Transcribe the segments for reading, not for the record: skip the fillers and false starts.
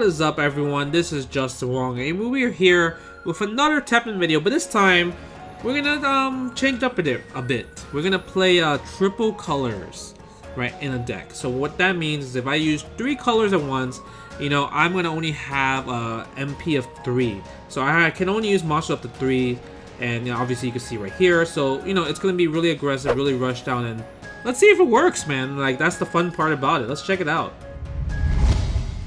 is up, everyone? This is Justin Wong, and we are here with another Teppen video, but this time we're gonna change up a bit. We're gonna play triple colors, right, in a deck. So what that means is if I use 3 colors at once, you know, I'm gonna only have MP of 3. So I can only use monsters up to 3, and you know, obviously you can see right here. So you know, it's gonna be really aggressive, really rush down, and let's see if it works, man. Like, that's the fun part about it. Let's check it out.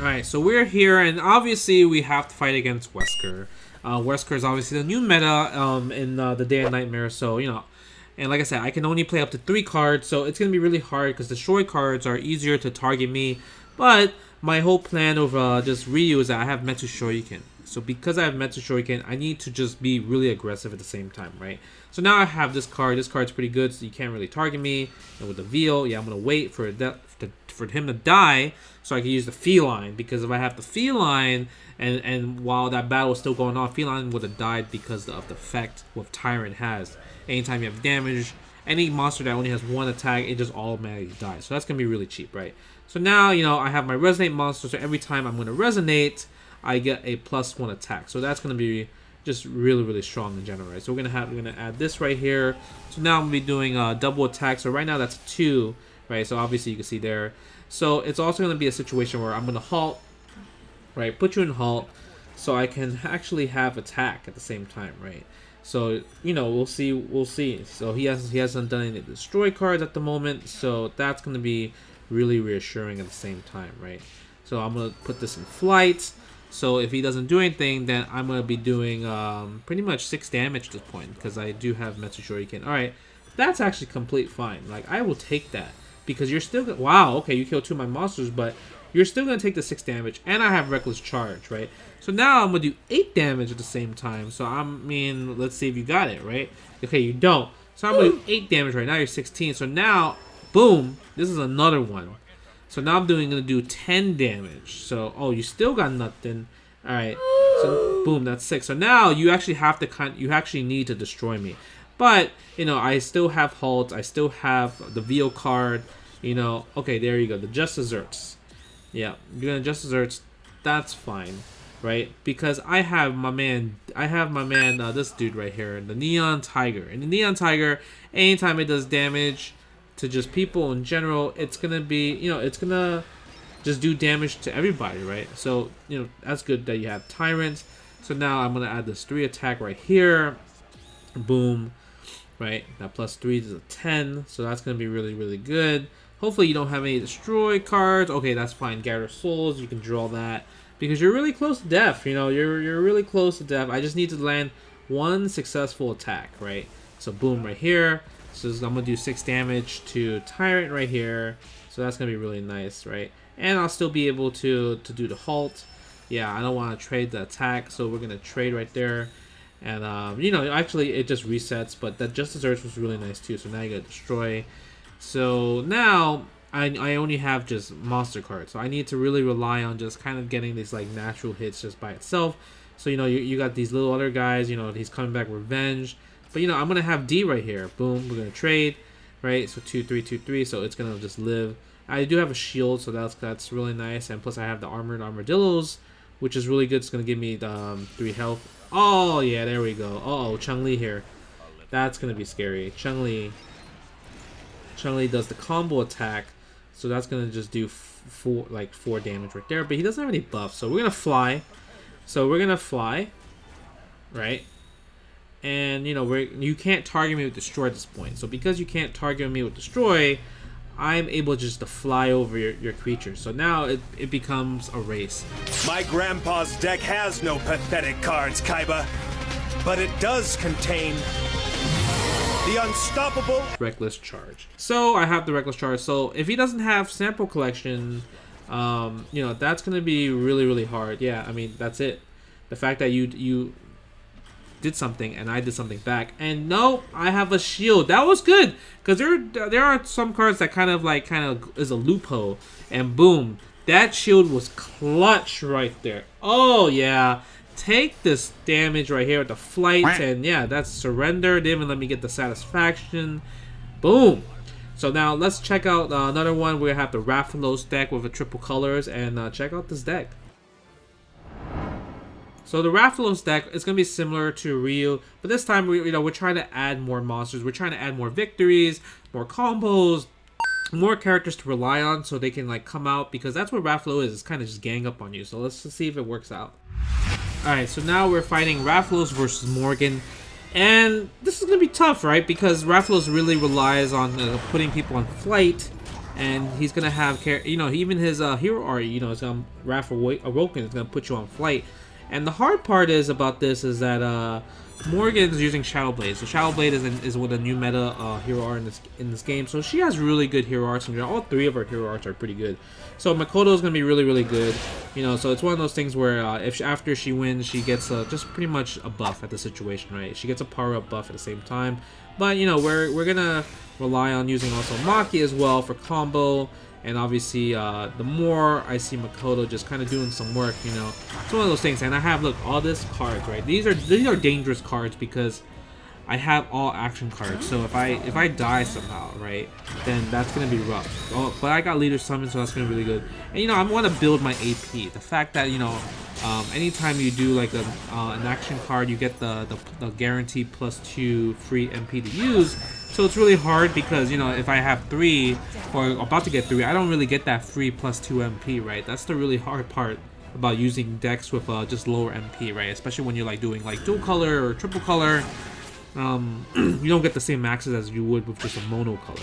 Alright, so we're here, and obviously we have to fight against Wesker. Wesker is obviously the new meta in the Day and Nightmare, so, you know, and like I said, I can only play up to 3 cards, so it's going to be really hard because destroy cards are easier to target me, but my whole plan of just Ryu is that I have Metsu Shoryuken. So because I have Metsu Shoryuken, I need to just be really aggressive at the same time, right? So now I have this card. This card's pretty good, so you can't really target me. And with the veal, yeah, I'm going to wait for him to die so I can use the feline, because if I have the feline and while that battle is still going on, feline would have died because of the effect what Tyrant has. Anytime you have damage, any monster that only has 1 attack, it just automatically dies. So that's going to be really cheap, right? So now, you know, I have my resonate monster, so every time I'm going to resonate, I get a +1 attack. So that's going to be just really strong in general, right? So we're gonna add this right here. So now I'm gonna be doing double attack. So right now that's 2, right? So obviously you can see there. So it's also gonna be a situation where I'm gonna halt, right? Put you in halt, so I can actually have attack at the same time, right? So you know, we'll see. So he hasn't done any destroy cards at the moment, so that's gonna be really reassuring at the same time, right? So I'm gonna put this in flight. So if he doesn't do anything, then I'm going to be doing pretty much 6 damage at this point, because I do have Metsu Shoryuken. Alright, that's actually complete fine. Like, I will take that, because you're still gonna, wow, okay, you killed 2 of my monsters, but you're still going to take the 6 damage, and I have Reckless Charge, right? So now I'm going to do 8 damage at the same time. So I mean, let's see if you got it, right? Okay, you don't. So I'm going to do 8 damage right now. You're 16. So now, boom, this is another one. So now I'm gonna do 10 damage. So, oh, you still got nothing. Alright. So, boom, that's 6. So now you actually have to you actually need to destroy me. But, you know, I still have halt. I still have the veal card. You know, okay, there you go. The Just Desserts. Yeah, you're gonna Just Desserts. That's fine, right? Because I have my man, this dude right here, the Neon Tiger. And the Neon Tiger, anytime it does damage to just people in general, it's gonna be, you know, it's gonna just do damage to everybody, right? So, you know, that's good that you have Tyrant. So now I'm gonna add this 3 attack right here. Boom, right? That +3 is a 10, so that's gonna be really good. Hopefully you don't have any destroy cards. Okay, that's fine. Gather Souls, you can draw that because you're really close to death. You know, you're really close to death. I just need to land 1 successful attack, right? So boom, right here. So I'm gonna do 6 damage to Tyrant right here. So that's gonna be really nice, right? And I'll still be able to do the halt. Yeah, I don't want to trade the attack, so we're gonna trade right there. And you know, actually it just resets, but that Just Desserts was really nice too. So now you gotta destroy. So now I only have just monster cards, so I need to really rely on just kind of getting these like natural hits just by itself. So you know, you got these little other guys. You know, he's coming back revenge. But, you know, I'm going to have D right here. Boom, we're going to trade, right? So 2-3, 2-3, so it's going to just live. I do have a shield, so that's really nice. And plus I have the armored armadillos, which is really good. It's going to give me 3 health. Oh, yeah, there we go. Uh-oh, Chun-Li here. That's going to be scary. Chun-Li does the combo attack, so that's going to just do 4 damage right there. But he doesn't have any buffs, so we're going to fly. So we're going to fly, right? And you know, you can't target me with destroy at this point. So because you can't target me with destroy, I'm able just to fly over your creature. So now it becomes a race. My grandpa's deck has no pathetic cards, Kaiba, but it does contain the unstoppable Reckless Charge. So I have the Reckless Charge. So if he doesn't have sample collection, you know, that's gonna be really hard. Yeah, I mean, that's it. The fact that you did something and I did something back, and no, I have a shield. That was good, because there are some cards that kind of is a loophole, and boom, that shield was clutch right there. Oh yeah, take this damage right here with the flight, and yeah, that's surrender. Didn't even let me get the satisfaction. Boom. So now let's check out another one. We have the Raffalo deck with the triple colors, and check out this deck. So the Raffalo's deck is gonna be similar to Ryu, but this time we're trying to add more monsters. We're trying to add more victories, more combos, more characters to rely on, so they can like come out, because that's what Raffalo is. It's kind of just gang up on you. So let's just see if it works out. All right, so now we're fighting Raffalo's versus Morgan, and this is gonna be tough, right? Because Raffalo's really relies on putting people on flight. And he's gonna have, even his hero art, is Raffalo Awoken is gonna put you on flight. And the hard part about this is that Morgan's using Shadow Blade. So Shadow Blade is with a new meta hero art in this game. So she has really good hero arts, and all 3 of her hero arts are pretty good. So Makoto is gonna be really, really good. So it's one of those things where after she wins, she gets just pretty much a buff at the situation, right? She gets a power up buff at the same time. But we're gonna rely on using also Maki as well for combo. And obviously, the more I see Makoto just kind of doing some work, it's one of those things. And I have, look, all this cards, right? These are dangerous cards because I have all action cards. So if I die somehow, right, then that's gonna be rough. Oh, but I got Leader Summon, so that's gonna be really good. And I want to build my AP. The fact that anytime you do like an action card, you get the guaranteed +2 free MP to use. So it's really hard because, if I have 3, or about to get 3, I don't really get that free +2 MP, right? That's the really hard part about using decks with just lower MP, right? Especially when you're like doing like dual color or triple color. You don't get the same maxes as you would with just a mono color.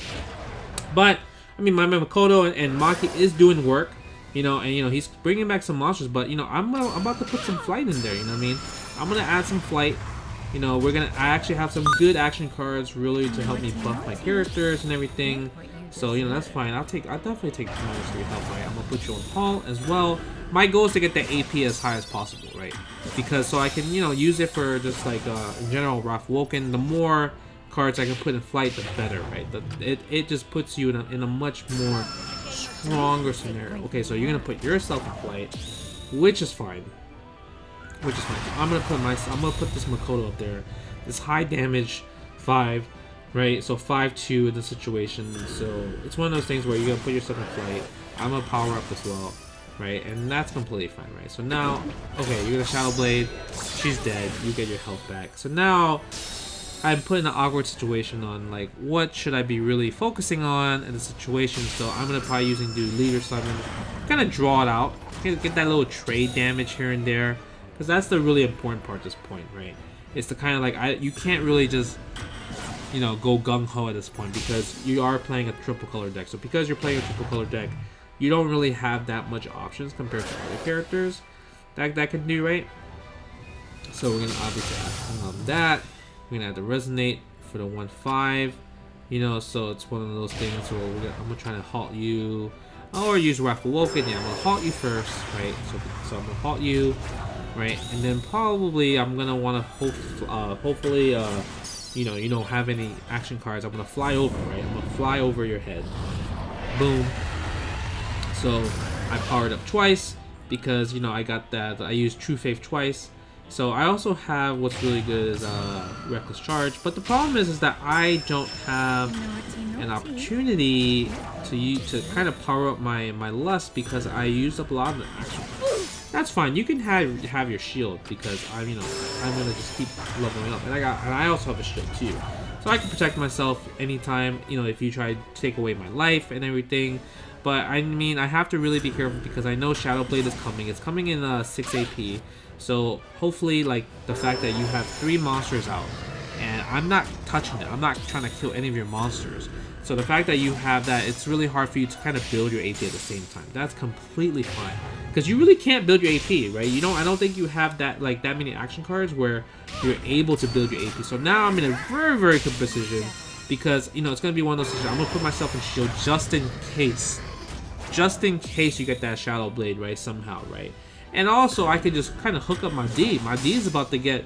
But, I mean, my Makoto and Maki is doing work, and, he's bringing back some monsters, but, I'm about to put some flight in there, you know what I mean? I'm going to add some flight. I actually have some good action cards really to help me buff my characters and everything. So, that's fine. I'll definitely take -3 health, right? I'm gonna put you on Paul as well. My goal is to get the AP as high as possible, right? Because so I can, use it for just like in general Raffalo. The more cards I can put in flight, the better, right? It just puts you in a much more stronger scenario. Okay, so you're gonna put yourself in flight, which is fine. I'm gonna put this Makoto up there. This high damage 5, right? So 5/2 in the situation. So it's one of those things where you're gonna put yourself in flight. I'm gonna power up as well, right? And that's completely fine, right? So now, okay, you're gonna Shadow Blade. She's dead. You get your health back. So now I'm put in an awkward situation on like what should I be really focusing on in the situation. So I'm gonna probably do Leader Summon, kind of draw it out, get that little trade damage here and there. Because that's the really important part at this point, right? It's the kind of like, you can't really just, go gung-ho at this point because you are playing a triple color deck. So because you're playing a triple color deck, you don't really have that much options compared to other characters that can do, right? So we're going to obviously add that. We're going to add the Resonate for the 1/5. So it's one of those things where I'm going to try to halt you. Or use Raffalo. Yeah, I'm going to halt you first, right? So I'm going to halt you. Right, and then probably I'm gonna want to hopefully you don't have any action cards. I'm gonna fly over, right? I'm gonna fly over your head. Boom. So I powered up twice because I got that. I used True Faith twice. So I also have what's really good is Reckless Charge. But the problem is that I don't have an opportunity to kind of power up my Lust because I used up a lot of the action. That's fine. You can have your shield because I'm gonna just keep leveling up, and I also have a shield too, so I can protect myself anytime. If you try to take away my life and everything. But I mean, I have to really be careful because I know Shadow Blade is coming. It's coming in 6 AP. So hopefully, like the fact that you have 3 monsters out, and I'm not touching it. I'm not trying to kill any of your monsters. So the fact that you have that, it's really hard for you to kind of build your AP at the same time. That's completely fine. Because you really can't build your AP, right? I don't think you have that many action cards where you're able to build your AP. So now I'm in a very, very good position because, it's going to be one of those situations. I'm going to put myself in shield just in case. Just in case you get that Shadow Blade, right? Somehow, right? And also, I could just kind of hook up my D. My D is about to get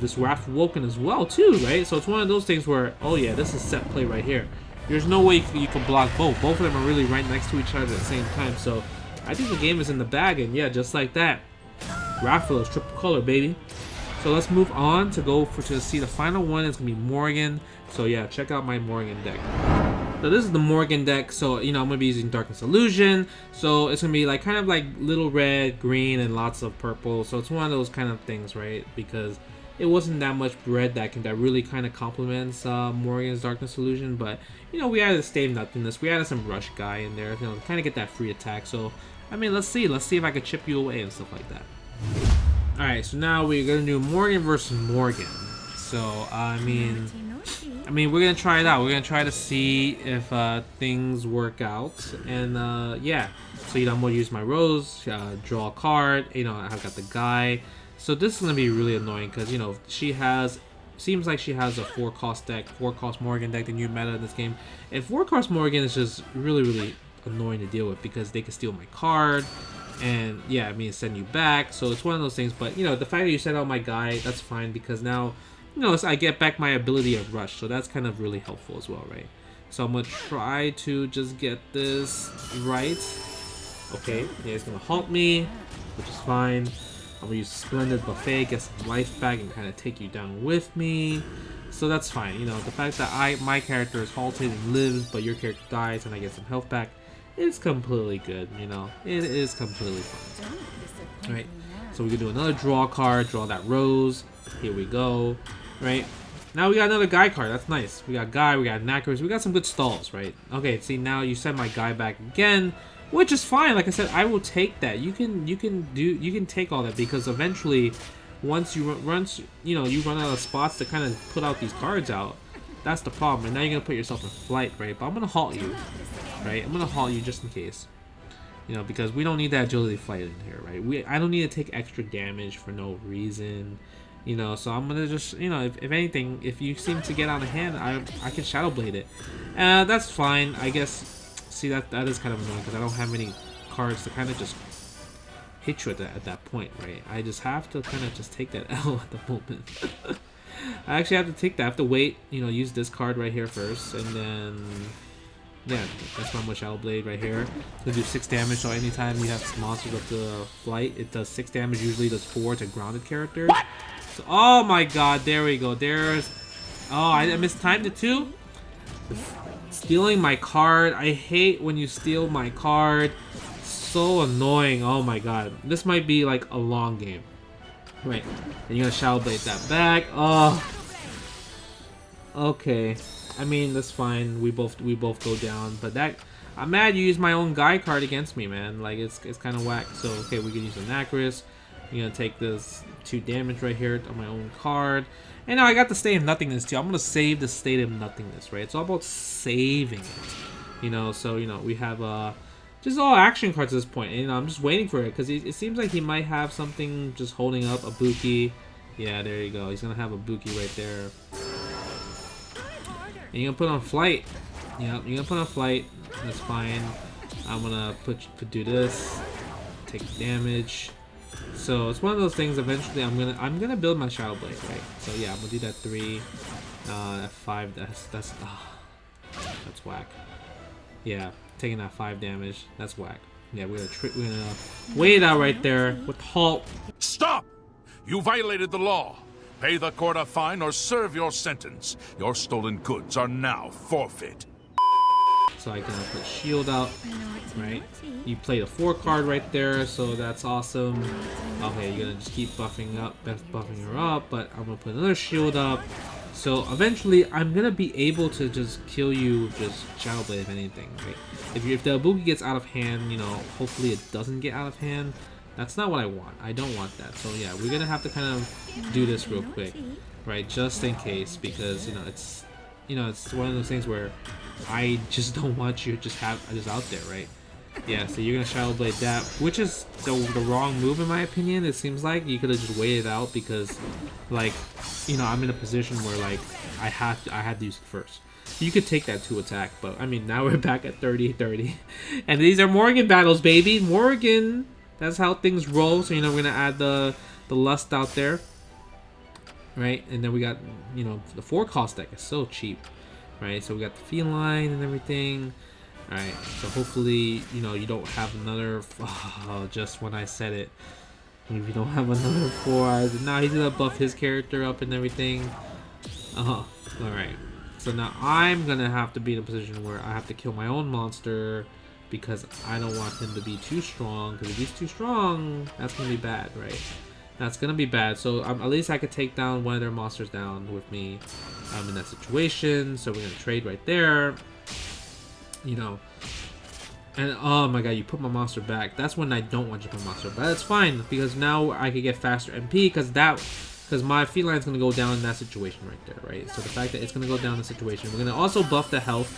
this Raffalo as well, too, right? So it's one of those things where, oh yeah, this is set play right here. There's no way you can block both. Both of them are really right next to each other at the same time. So I think the game is in the bag, and yeah, just like that, Raffalo's triple color, baby. So let's move on to see the final one. It's gonna be Morgan. So yeah, check out my Morgan deck. So this is the Morgan deck, so you know I'm gonna be using Darkness Illusion, so it's gonna be like kind of like little red, green, and lots of purple. So it's one of those kind of things, right? Because it wasn't that much red that really kind of complements Morgan's Darkness Illusion, but you know we added Stave Nothingness, we added some Rush Guy in there, you know, kind of get that free attack. So I mean, let's see if I could chip you away and stuff like that. All right, so now we're gonna do Morgan versus Morgan. So I mean, we're gonna try it out. We're gonna try to see if things work out, and yeah. So you know, I'm gonna use my Rose, draw a card. You know, I've got the guy. So this is gonna be really annoying because you know seems like she has a 4-cost deck, 4-cost Morgan deck, the new meta in this game. And 4-cost Morgan is just really annoying to deal with because they can steal my card, and yeah, I mean send you back. So it's one of those things. But you know, the fact that you sent out my guy, that's fine because now, you know, I get back my ability of Rush, so that's kind of really helpful as well, right? So I'm gonna try to just get this right. Okay, yeah, it's gonna halt me, which is fine. I'm gonna use Splendid Buffet, get some life back, and kind of take you down with me. So that's fine. You know, the fact that my character is halted and lives, but your character dies, and I get some health back, it's completely good. You know, it is completely fine. All right, so we can do another draw card, draw that Rose. Here we go. Right, now we got another guy card. That's nice. We got guy, we got Knackers, we got some good stalls, right? Okay, see, now you send my guy back again, which is fine. Like I said, I will take that. You can take all that because eventually, once you run out of spots to kind of put out these cards out. That's the problem. And now you're gonna put yourself in flight, right? But I'm gonna halt you, right? I'm gonna halt you just in case, you know, because we don't need that agility flight in here, right? I don't need to take extra damage for no reason. You know, so I'm gonna just, you know, if anything, if you seem to get out of hand, I can Shadow Blade it. That's fine, I guess. See, that is kind of annoying because I don't have many cards to kind of just hit you at that point, right? I just have to kind of just take that L at the moment. I actually have to take that. I have to wait, you know, use this card right here first, and then yeah, that's my Shadow Blade right here. It's gonna do 6 damage, so anytime you have monsters up to flight, it does 6 damage. Usually does 4 to grounded characters. So, oh my god, there we go. There's... Oh, I mistimed it too? Stealing my card. I hate when you steal my card. So annoying. Oh my god. This might be like a long game. Right. And you're gonna Shadow Blade that back. Oh. Okay. I mean, that's fine. We both go down. But that... I'm mad you used my own guy card against me, man. Like, it's kind of whack. So, okay, we can use an Nacris. I'm gonna take this 2 damage right here on my own card. And now I got the State of Nothingness too. I'm gonna save the State of Nothingness, right? It's all about saving it. You know, so, you know, we have just all action cards at this point. And, you know, I'm just waiting for it because it seems like he might have something just holding up a Buki. Yeah, there you go. He's gonna have a Buki right there. And you're gonna put on Flight. Yeah, you're gonna put on Flight. That's fine. I'm gonna do this. Take the damage. So it's one of those things. Eventually, I'm gonna build my Shadow Blade, right? So yeah, I'm gonna do that 3, that 5. That's whack. Yeah, taking that 5 damage. That's whack. Yeah, we're gonna wait it out right there with halt. Stop! You violated the law. Pay the court a fine or serve your sentence. Your stolen goods are now forfeit. So I can put shield out, right? You played a 4 card right there, so that's awesome. Okay, you're gonna just keep buffing her up, but I'm gonna put another shield up. So eventually, I'm gonna be able to just kill you with just Shadow Blade, if anything, right? If the Ibuki gets out of hand, you know, hopefully it doesn't get out of hand. That's not what I want. I don't want that. So yeah, we're gonna have to kind of do this real quick, right? Just in case, because you know, it's one of those things where I just don't want you just out there, right? Yeah, so you're gonna Shadow Blade that, which is the wrong move in my opinion. It seems like you could have just waited out because, like, you know, I'm in a position where like I had to use it first. You could take that 2 attack, but I mean now we're back at 30-30, and these are Morgan battles, baby. Morgan. That's how things roll. So you know we're gonna add the Lust out there, right? And then we got, you know, the 4-cost deck is so cheap, right? So we got the Feline and everything. All right. So hopefully, you know, you don't have another. Oh, just when I said it, if you don't have another 4 eyes, now he's gonna buff his character up and everything. All right. So now I'm gonna have to be in a position where I have to kill my own monster because I don't want him to be too strong. Because if he's too strong, that's gonna be bad, right? That's gonna be bad. So at least I could take down one of their monsters down with me in that situation. So we're gonna trade right there. You know. And oh my god, you put my monster back. That's when I don't want you to put my monster back. But that's fine because now I can get faster MP because my feline's gonna go down in that situation right there, right? So the fact that it's gonna go down in the situation, we're gonna also buff the health.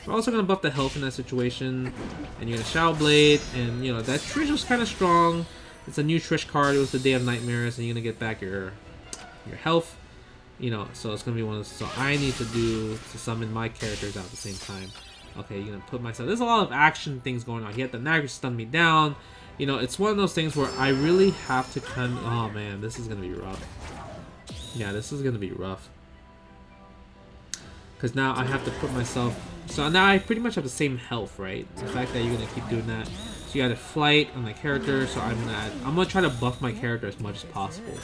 We're also gonna buff the health in that situation, and you're gonna Shadow Blade, and you know that Trish was kind of strong. It's a new Trish card. It was the Day of Nightmares, and you're gonna get back your health. You know, so it's gonna be one of those. So I need to summon my characters out at the same time. Okay, you're gonna put myself. There's a lot of action things going on. He had the Nagger stun me down. You know, it's one of those things where I really have to kind of. Oh man, this is gonna be rough. Yeah, this is gonna be rough. Because now I have to put myself. So now I pretty much have the same health, right? The fact that you're gonna keep doing that. So you got a flight on my character. So I'm gonna try to buff my character as much as possible.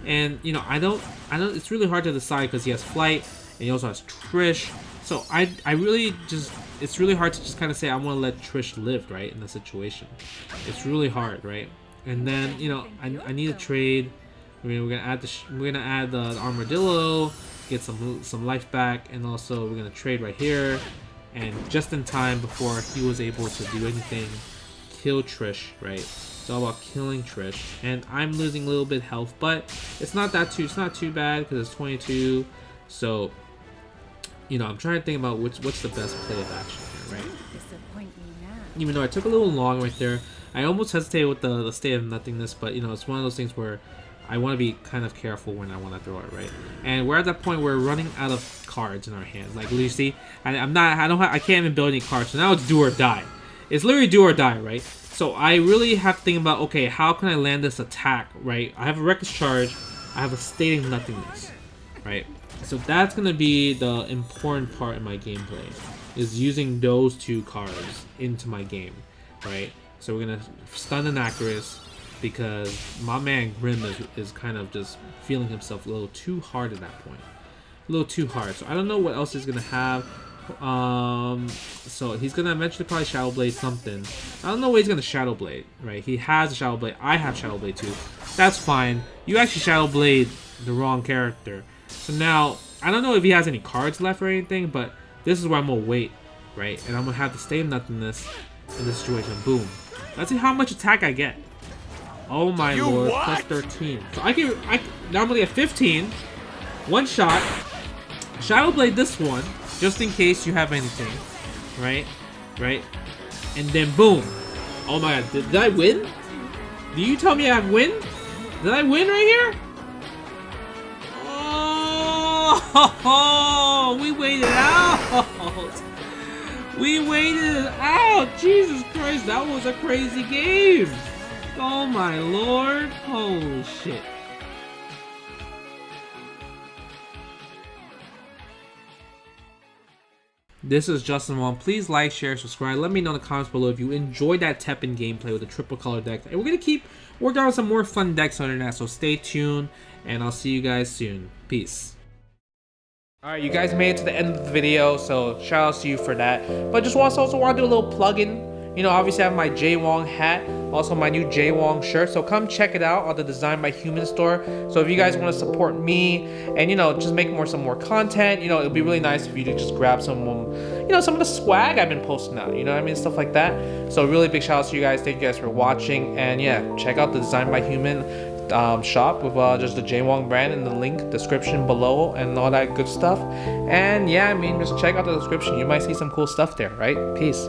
And you know, I don't. It's really hard to decide because he has flight and he also has Trish. So I really just. It's really hard to just kind of say I want to let Trish live, right, in the situation. It's really hard, right? And then you know I need a trade. I mean, we're gonna add the armadillo, get some life back, and also we're gonna trade right here, and just in time before he was able to do anything, kill Trish, right? It's all about killing Trish, and I'm losing a little bit health, but it's not too bad because it's 22. So. You know, I'm trying to think about what's the best play of action here, right? Even though I took a little long right there, I almost hesitated with the state of nothingness, but you know, it's one of those things where I want to be kind of careful when I want to throw it, right? And we're at that point where we're running out of cards in our hands. Like you see, I can't even build any cards. So now it's do or die. It's literally do or die, right? So I really have to think about, okay, how can I land this attack, right? I have a reckless charge, I have a state of nothingness, right? So that's going to be the important part in my gameplay, is using those two cards into my game, right? So we're going to stun Anacris because my man Grim is kind of just feeling himself a little too hard at that point. A little too hard. So I don't know what else he's going to have. So he's going to eventually probably Shadow Blade something. I don't know what he's going to Shadow Blade, right? He has a Shadow Blade. I have Shadow Blade too. That's fine. You actually Shadow Blade the wrong character. So now, I don't know if he has any cards left or anything, but this is where I'm going to wait, right? And I'm going to have to stay in nothingness in this situation. Boom. Let's see how much attack I get. Oh my lord, plus 13. So I normally at 15. One shot. Shadow Blade this one, just in case you have anything, right? Right? And then boom. Oh my god, did I win? Do you tell me I win? Did I win right here? Oh, we waited out. We waited out. Jesus Christ, that was a crazy game. Oh my lord. Holy shit. This is Justin Wong. Please like, share, subscribe. Let me know in the comments below if you enjoyed that Teppen gameplay with the triple color deck. And we're going to keep working on some more fun decks under that. So stay tuned, and I'll see you guys soon. Peace. Alright, you guys made it to the end of the video, so shout out to you for that. But just also want to do a little plug-in. You know, obviously I have my J Wong hat, also my new J Wong shirt, so come check it out on the Design by Human store. So if you guys want to support me and, you know, just make some more content, you know, it'd be really nice if you could just grab some of the swag I've been posting out, you know what I mean, stuff like that. So really big shout out to you guys. Thank you guys for watching, and yeah, check out the Design by Human shop with just the J Wong brand in the link description below and all that good stuff. And yeah, I mean, just check out the description. You might see some cool stuff there, right? Peace.